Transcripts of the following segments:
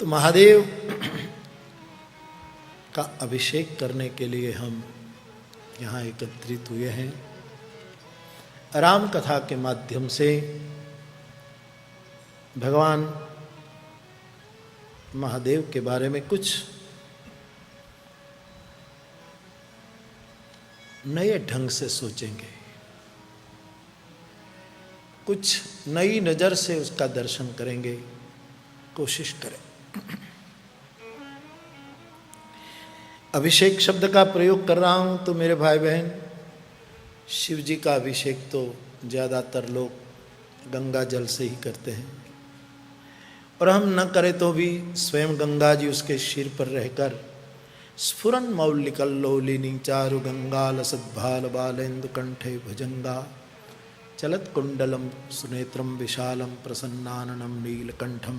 तो महादेव का अभिषेक करने के लिए हम यहाँ एकत्रित हुए हैं। राम कथा के माध्यम से भगवान महादेव के बारे में कुछ नए ढंग से सोचेंगे, कुछ नई नज़र से उसका दर्शन करेंगे, कोशिश करें। अभिषेक शब्द का प्रयोग कर रहा हूँ तो मेरे भाई बहन, शिव जी का अभिषेक तो ज़्यादातर लोग गंगा जल से ही करते हैं, और हम न करें तो भी स्वयं गंगा जी उसके सिर पर रहकर स्फुरन मौलिकल्लोलिनी चारु गंगा लसद्भाल बालेन्दु कंठे भुजंगा चलत कुंडलम सुनेत्रम विशालम प्रसन्नाननम नीलकंठम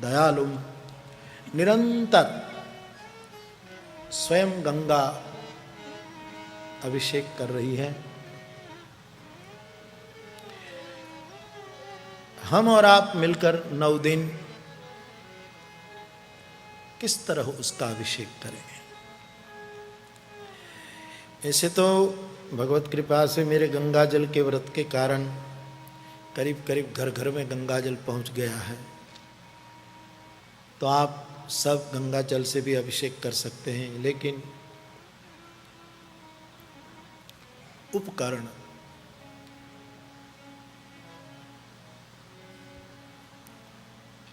दयालुम निरंतर स्वयं गंगा अभिषेक कर रही है। हम और आप मिलकर 9 दिन किस तरह उसका अभिषेक करेंगे। ऐसे तो भगवत कृपा से मेरे गंगा जल के व्रत के कारण करीब करीब घर घर में गंगा जल पहुंच गया है, तो आप सब गंगा जल से भी अभिषेक कर सकते हैं, लेकिन उपकरण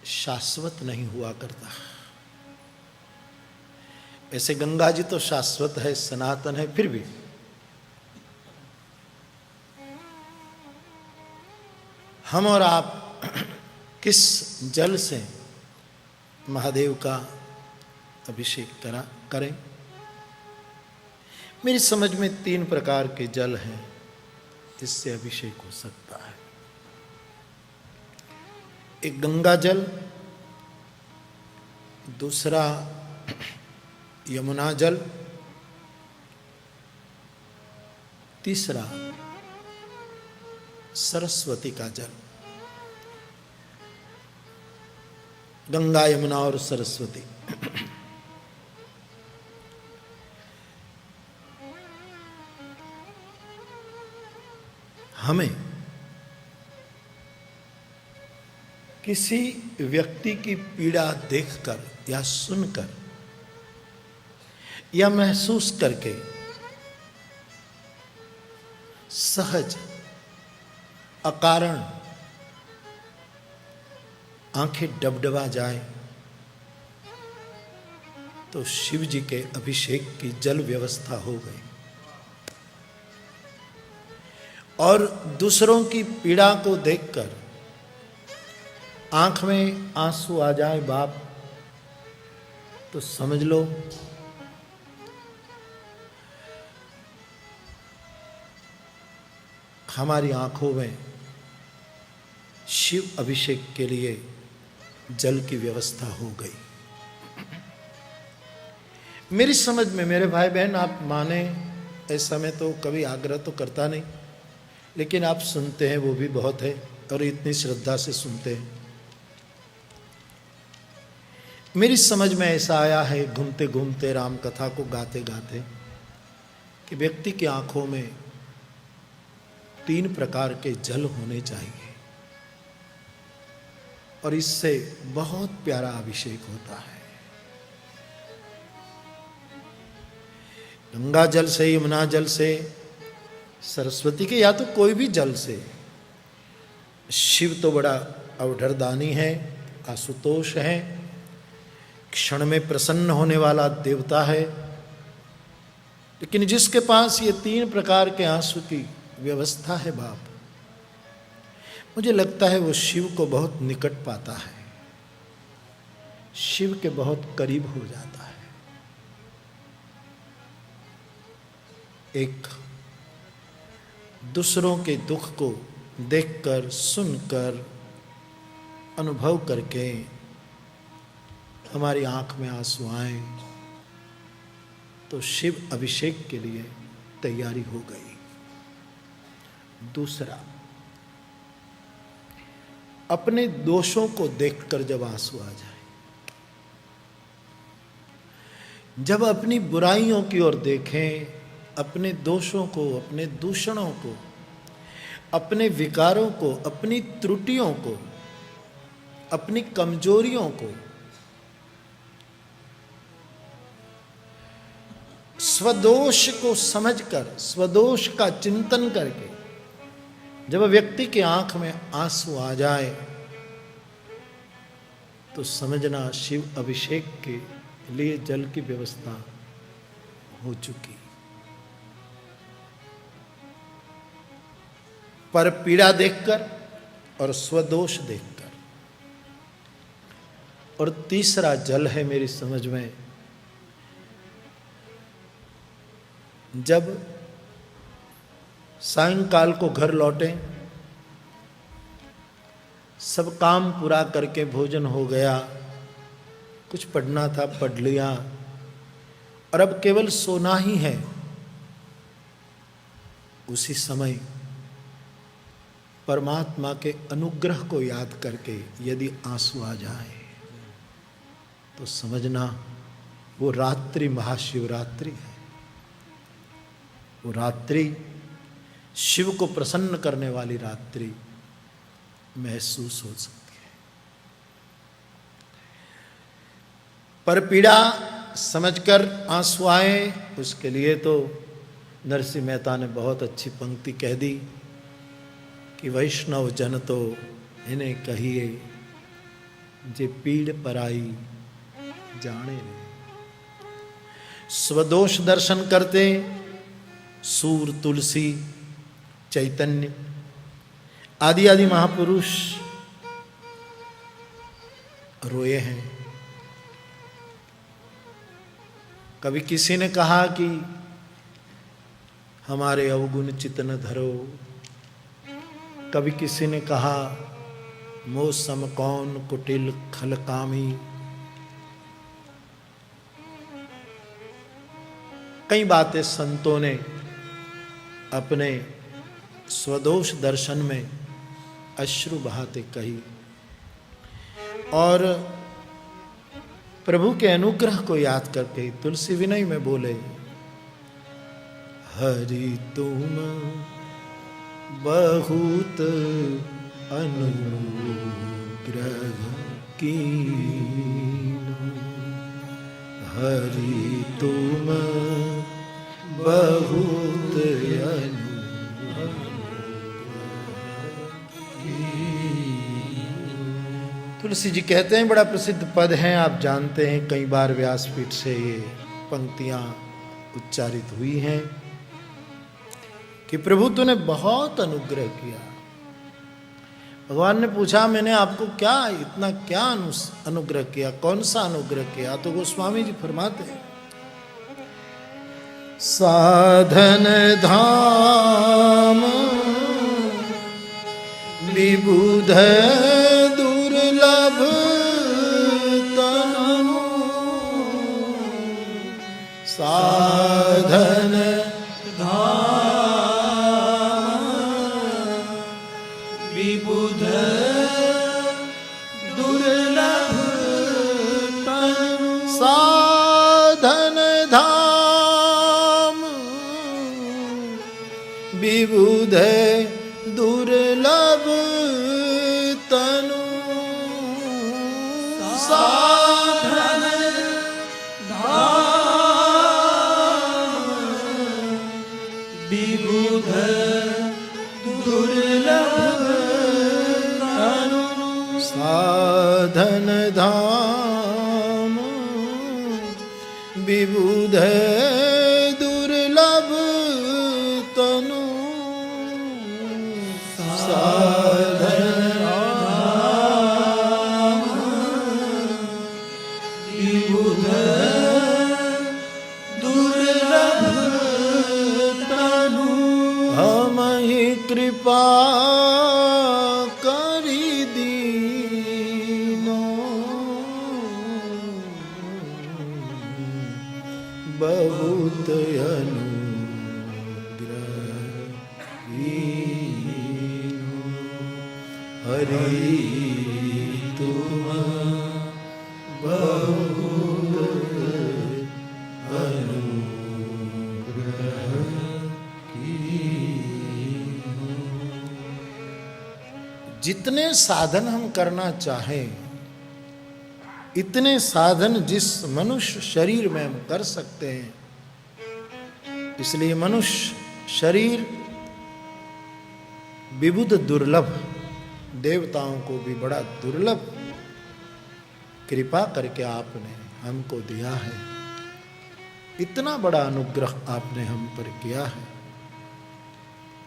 शाश्वत नहीं हुआ करता। ऐसे गंगा जी तो शाश्वत है, सनातन है, फिर भी हम और आप किस जल से महादेव का अभिषेक करें। मेरी समझ में 3 प्रकार के जल हैं, इससे अभिषेक हो सकता है। एक गंगा जल, दूसरा यमुना जल, तीसरा सरस्वती का जल। गंगा, यमुना और सरस्वती। हमें किसी व्यक्ति की पीड़ा देखकर या सुनकर या महसूस करके सहज अकारण आंखें डबडबा जाए तो शिव जी के अभिषेक की जल व्यवस्था हो गई। और दूसरों की पीड़ा को देखकर आंख में आंसू आ जाए बाप, तो समझ लो हमारी आंखों में शिव अभिषेक के लिए जल की व्यवस्था हो गई। मेरी समझ में मेरे भाई बहन, आप माने ऐसा मैं तो कभी आग्रह तो करता नहीं, लेकिन आप सुनते हैं वो भी बहुत है, और इतनी श्रद्धा से सुनते हैं। मेरी समझ में ऐसा आया है घूमते घूमते, राम कथा को गाते गाते, कि व्यक्ति की आंखों में 3 प्रकार के जल होने चाहिए, और इससे बहुत प्यारा अभिषेक होता है। गंगा जल से, यमुना जल से, सरस्वती के, या तो कोई भी जल से। शिव तो बड़ा अवढरदानी है, आशुतोष है, क्षण में प्रसन्न होने वाला देवता है, लेकिन जिसके पास ये 3 प्रकार के आंसू की व्यवस्था है बाप, मुझे लगता है वो शिव को बहुत निकट पाता है, शिव के बहुत करीब हो जाता है। एक दूसरों के दुख को देखकर, सुनकर, अनुभव करके हमारी आंख में आंसू आए तो शिव अभिषेक के लिए तैयारी हो गई। दूसरा, अपने दोषों को देखकर जब आंसू आ जाए, जब अपनी बुराइयों की ओर देखें, अपने दोषों को, अपने दूषणों को, अपने विकारों को, अपनी त्रुटियों को, अपनी कमजोरियों को स्वदोष को समझकर, स्वदोष का चिंतन करके जब व्यक्ति की आंख में आंसू आ जाए तो समझना शिव अभिषेक के लिए जल की व्यवस्था हो चुकी। पर पीड़ा देखकर और स्वदोष देखकर। और तीसरा जल है मेरी समझ में, जब सायंकाल को घर लौटे, सब काम पूरा करके भोजन हो गया, कुछ पढ़ना था पढ़ लिया, और अब केवल सोना ही है, उसी समय परमात्मा के अनुग्रह को याद करके यदि आंसू आ जाए तो समझना वो रात्रि महाशिवरात्रि है। वो रात्रि शिव को प्रसन्न करने वाली रात्रि महसूस हो सकती है। पर पीड़ा समझकर आंसू आए, उसके लिए तो नरसिंह मेहता ने बहुत अच्छी पंक्ति कह दी कि वैष्णव जन तो इन्हें कहिए जे पीड़ पराई जाने ने। स्वदोष दर्शन करते सूर, तुलसी, चैतन्य आदि आदि महापुरुष रोए हैं। कभी किसी ने कहा कि हमारे अवगुण चितन धरो, कभी किसी ने कहा मोह सम कौन कुटिल खल कामी। कई बातें संतों ने अपने स्वदोष दर्शन में अश्रु बहाते कही और प्रभु के अनुग्रह को याद करके तुलसी विनय में बोले, हरि तुम बहुत अनुग्रह कीन्ह, हरि तुम बहुत तुलसी जी कहते हैं, बड़ा प्रसिद्ध पद है, आप जानते हैं, कई बार व्यासपीठ से ये पंक्तियां उच्चारित हुई हैं कि प्रभु तूने बहुत अनुग्रह किया। भगवान ने पूछा मैंने आपको क्या इतना क्या अनुग्रह किया, कौन सा अनुग्रह किया? तो गोस्वामी जी फरमाते हैं, साधन धाम विबुध दुर्लभ तनु, साधन धाम विबुध दुर्लभ तनु, साधन धाम विबुध दुर्लभ तनु, साधन धाम विबुध दुर्लभ तनु, साधन धाम विबुध दुर्लभ तनु, साधन धाम विबुध दुर्लभ तनु, हमहि कृपा करि दीनो, बहुत हरि तुम बहुत जितने साधन हम करना चाहें, इतने साधन जिस मनुष्य शरीर में हम कर सकते हैं। इसलिए मनुष्य शरीर विबुध दुर्लभ, देवताओं को भी बड़ा दुर्लभ कृपा करके आपने हमको दिया है। इतना बड़ा अनुग्रह आपने हम पर किया है।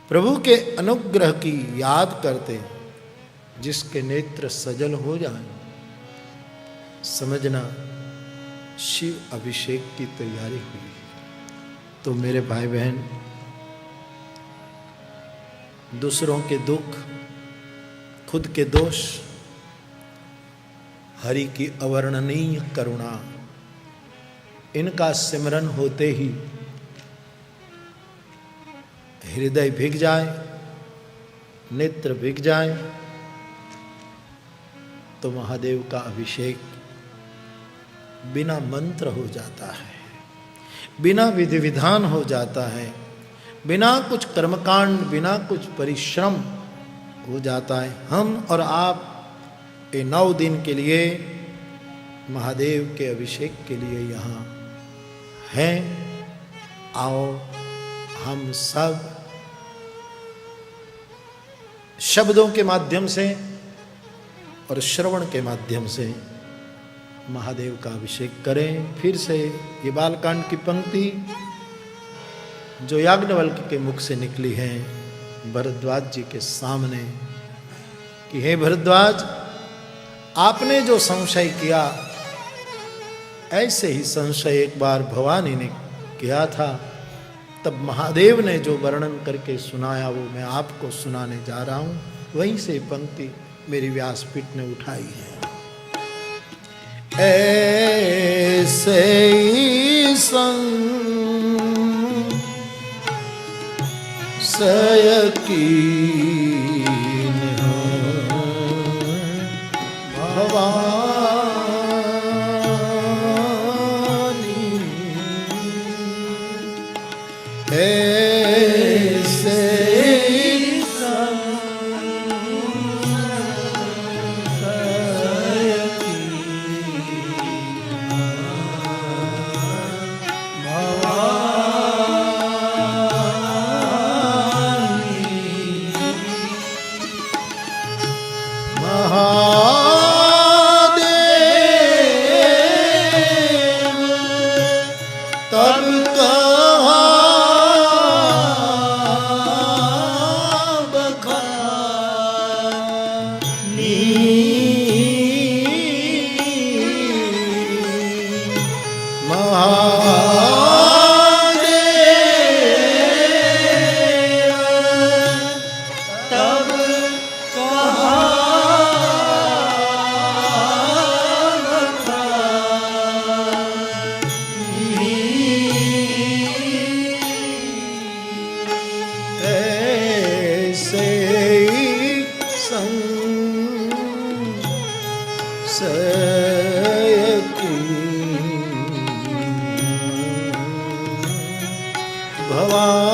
प्रभु के अनुग्रह की याद करते जिसके नेत्र सजल हो जाए, समझना शिव अभिषेक की तैयारी हुई। तो मेरे भाई बहन, दूसरों के दुख, खुद के दोष, हरि की अवर्णनीय करुणा, इनका सिमरन होते ही हृदय भीग जाए, नेत्र भीग जाए, तो महादेव का अभिषेक बिना मंत्र हो जाता है, बिना विधि विधान हो जाता है, बिना कुछ कर्मकांड, बिना कुछ परिश्रम हो जाता है। हम और आप ये 9 दिन के लिए महादेव के अभिषेक के लिए यहाँ हैं। आओ हम सब शब्दों के माध्यम से और श्रवण के माध्यम से महादेव का अभिषेक करें। फिर से ये बालकांड की पंक्ति जो याज्ञवल्क्य के मुख से निकली है भरद्वाज जी के सामने कि हे भरद्वाज, आपने जो संशय किया, ऐसे ही संशय एक बार भवानी ने किया था। तब महादेव ने जो वर्णन करके सुनाया वो मैं आपको सुनाने जा रहा हूँ। वहीं से पंक्ति मेरी व्यासपीठ ने उठाई है। ऐसे ही संशय कीन भवानी, ऐसे भवानी